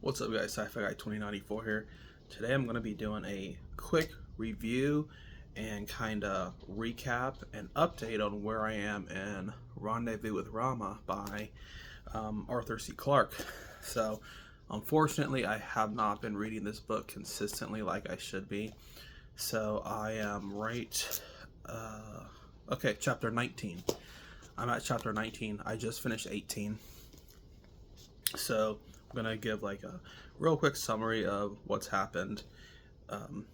What's up guys, Sci-Fi Guy 2094 here. Today I'm going to be doing a quick review and kind of recap and update on where I am in Rendezvous with Rama by Arthur C. Clarke. So unfortunately I have not been reading this book consistently like I should be. So I am chapter 19. I'm at chapter 19. I just finished 18. So I'm gonna give like a real quick summary of what's happened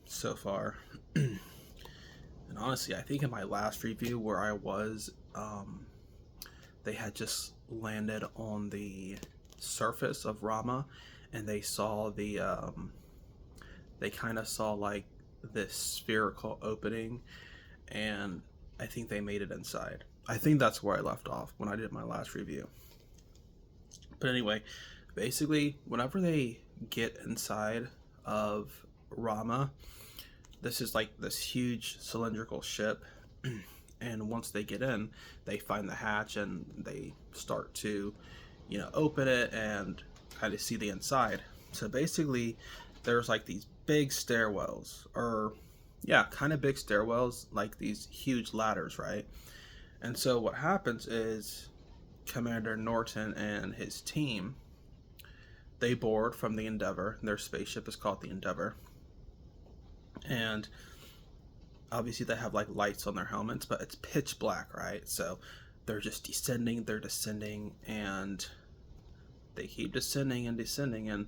so far. And honestly, I think in my last review where I was, they had just landed on the surface of Rama, and they saw the they kind of saw like this spherical opening, and I think they made it inside. I think that's where I left off when I did my last review. But anyway, basically, whenever they get inside of Rama, this is like this huge cylindrical ship, and once they get in, they find the hatch and they start to, open it and kind of see the inside. So basically, there's like these big stairwells, kind of big stairwells, like these huge ladders, right? And so what happens is Commander Norton and his team, they board from the Endeavor. Their spaceship is called the Endeavor, and obviously they have like lights on their helmets, but it's pitch black, right? So they're just descending, and they keep descending, and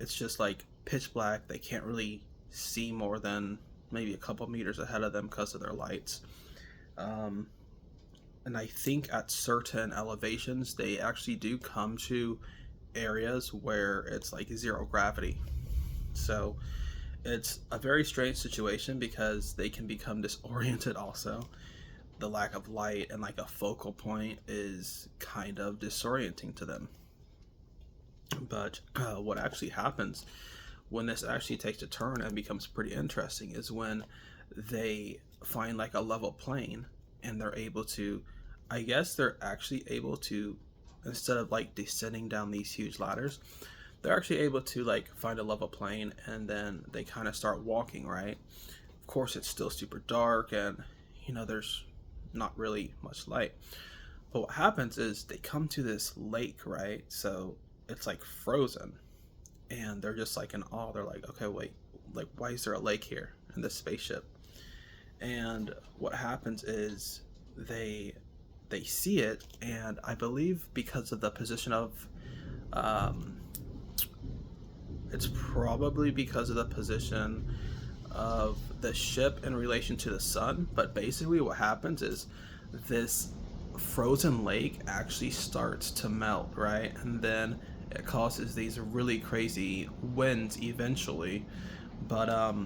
it's just like pitch black. They can't really see more than maybe a couple meters ahead of them because of their lights. And I think at certain elevations, they actually do come to areas where it's like zero gravity. So it's a very strange situation because they can become disoriented also. The lack of light and like a focal point is kind of disorienting to them. But what actually happens when this actually takes a turn and becomes pretty interesting is when they find like a level plane, and they're able to, they're actually able to, instead of like descending down these huge ladders, they're actually able to like find a level plane, and then they kind of start walking, right? Of course, it's still super dark, and there's not really much light. But what happens is they come to this lake, right? So it's like frozen, and they're just like in awe. They're like, okay, wait, like why is there a lake here in this spaceship? And what happens is they see it, and I believe because of the position of it's probably because of the position of the ship in relation to the sun. But basically what happens is this frozen lake actually starts to melt, right? And then it causes these really crazy winds eventually. But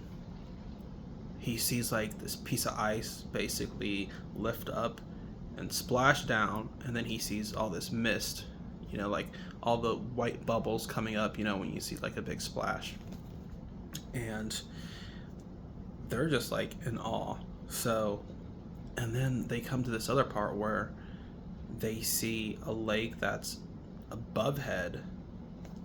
he sees like this piece of ice basically lift up and splash down, and then he sees all this mist, like all the white bubbles coming up, when you see like a big splash. And they're just like in awe. So, and then they come to this other part where they see a lake that's above head,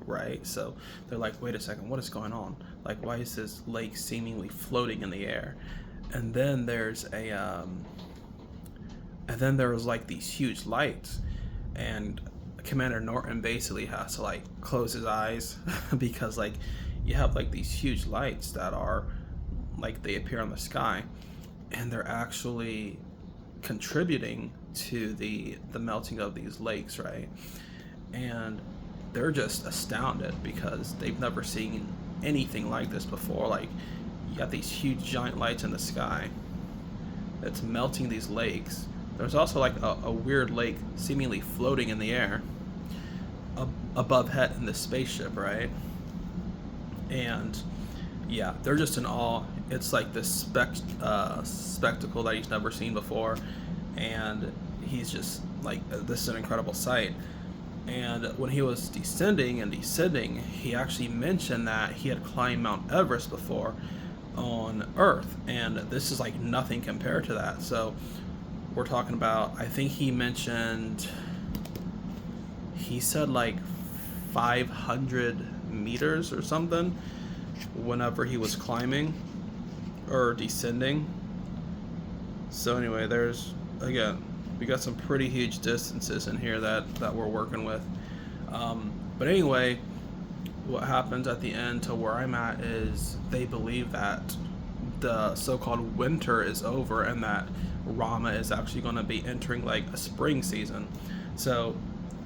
right? So they're like, wait a second, what is going on? Like, why is this lake seemingly floating in the air? And then there's like these huge lights, and Commander Norton basically has to like close his eyes because like you have like these huge lights that are like they appear on the sky, and they're actually contributing to the melting of these lakes, right? And they're just astounded because they've never seen anything like this before. Like, you got these huge giant lights in the sky that's melting these lakes. There's also like a weird lake seemingly floating in the air above head in the spaceship, right? And yeah, they're just in awe. It's like this spectacle that he's never seen before, and he's just like, this is an incredible sight. And when he was descending, he actually mentioned that he had climbed Mount Everest before on Earth, and this is like nothing compared to that. So we're talking about, I think he said like 500 meters or something whenever he was climbing or descending. So anyway, there's, again, we got some pretty huge distances in here that we're working with. But anyway, what happens at the end to where I'm at is they believe that the so-called winter is over and that Rama is actually going to be entering like a spring season. So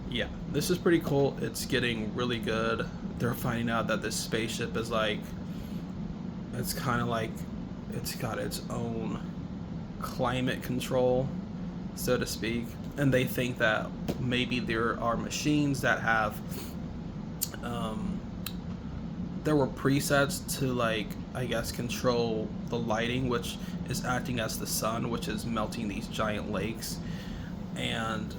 yeah, this is pretty cool. It's getting really good. They're finding out that this spaceship is like, it's kind of like, it's got its own climate control, so to speak. And they think that maybe there are machines that have, there were presets to, like, I guess, control the lighting, which is acting as the sun, which is melting these giant lakes. And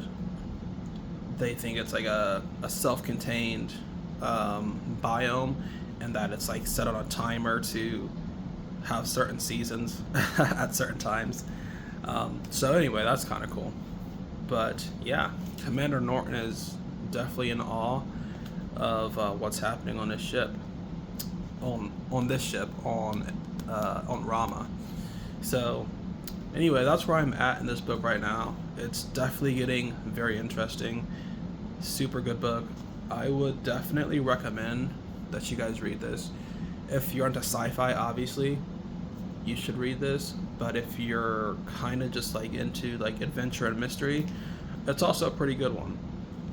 they think it's like a self-contained biome, and that it's like set on a timer to have certain seasons at certain times. So anyway, that's kind of cool. But yeah, Commander Norton is definitely in awe of what's happening on this ship, on this ship, on Rama. So anyway, that's where I'm at in this book right now. It's definitely getting very interesting. Super good book. I would definitely recommend that you guys read this. If you're into sci-fi, obviously you should read this, but if you're kind of just like into like adventure and mystery, it's also a pretty good one.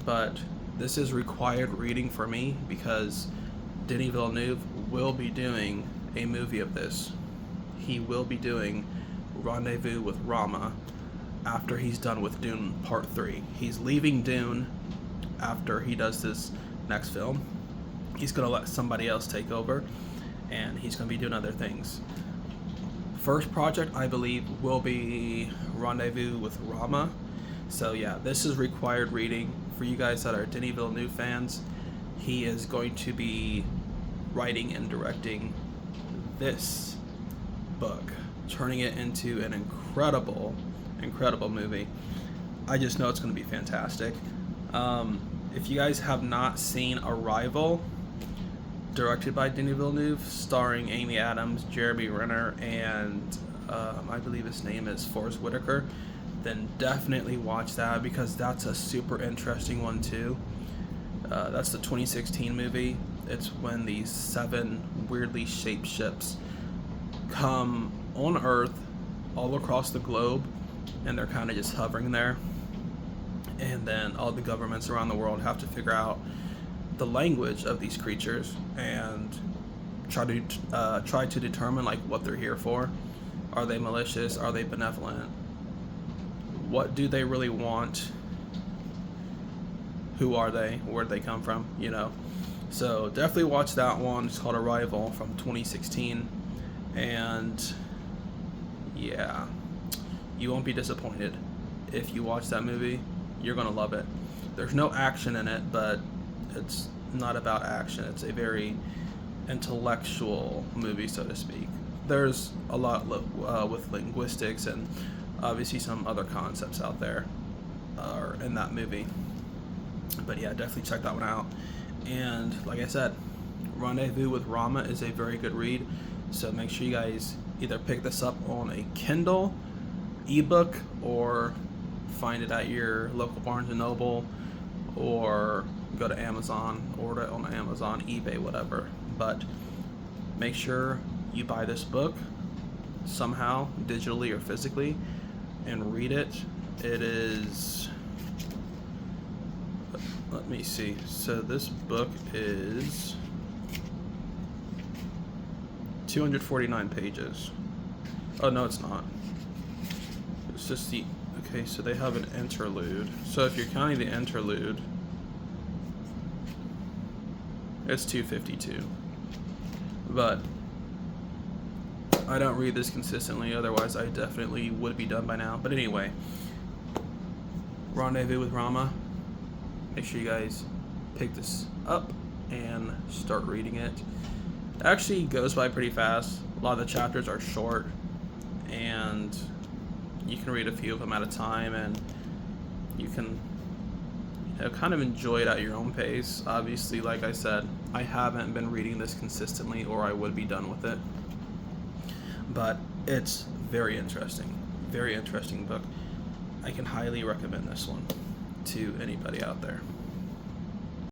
But this is required reading for me because Denis Villeneuve will be doing a movie of this. He will be doing Rendezvous with Rama after he's done with Dune Part 3. He's leaving Dune after he does this next film. He's going to let somebody else take over, and he's going to be doing other things. First project, I believe, will be Rendezvous with Rama. So yeah, this is required reading for you guys that are Denis Villeneuve fans. He is going to be writing and directing this book, turning it into an incredible movie. I just know it's going to be fantastic. If you guys have not seen Arrival, directed by Denis Villeneuve, starring Amy Adams, Jeremy Renner, and I believe his name is Forrest Whitaker, then definitely watch that because that's a super interesting one too. That's the 2016 movie. It's when these 7 weirdly shaped ships come on Earth all across the globe, and they're kind of just hovering there. And then all the governments around the world have to figure out the language of these creatures and try to determine like what they're here for. Are they malicious? Are they benevolent? What do they really want? Who are they? Where did they come from? You know. So definitely watch that one. It's called Arrival from 2016, and yeah, you won't be disappointed if you watch that movie. You're gonna love it. There's no action in it, but it's not about action. It's a very intellectual movie, so to speak. There's a lot with linguistics and obviously some other concepts out there are in that movie. But yeah, definitely check that one out. And like I said, Rendezvous with Rama is a very good read. So make sure you guys either pick this up on a Kindle, ebook, or find it at your local Barnes & Noble, or go to Amazon, order it on Amazon, eBay, whatever. But make sure you buy this book somehow, digitally or physically, and read it. It is, let me see, so this book is 249 pages. Oh no, it's not. It's just the, okay, so they have an interlude. So if you're counting the interlude, it's 252. But I don't read this consistently, otherwise I definitely would be done by now. But anyway, Rendezvous with Rama. Make sure you guys pick this up and start reading it. It actually goes by pretty fast. A lot of the chapters are short, and you can read a few of them at a time, and you can kind of enjoy it at your own pace. Obviously, like I said, I haven't been reading this consistently, or I would be done with it. But it's very interesting book. I can highly recommend this one to anybody out there.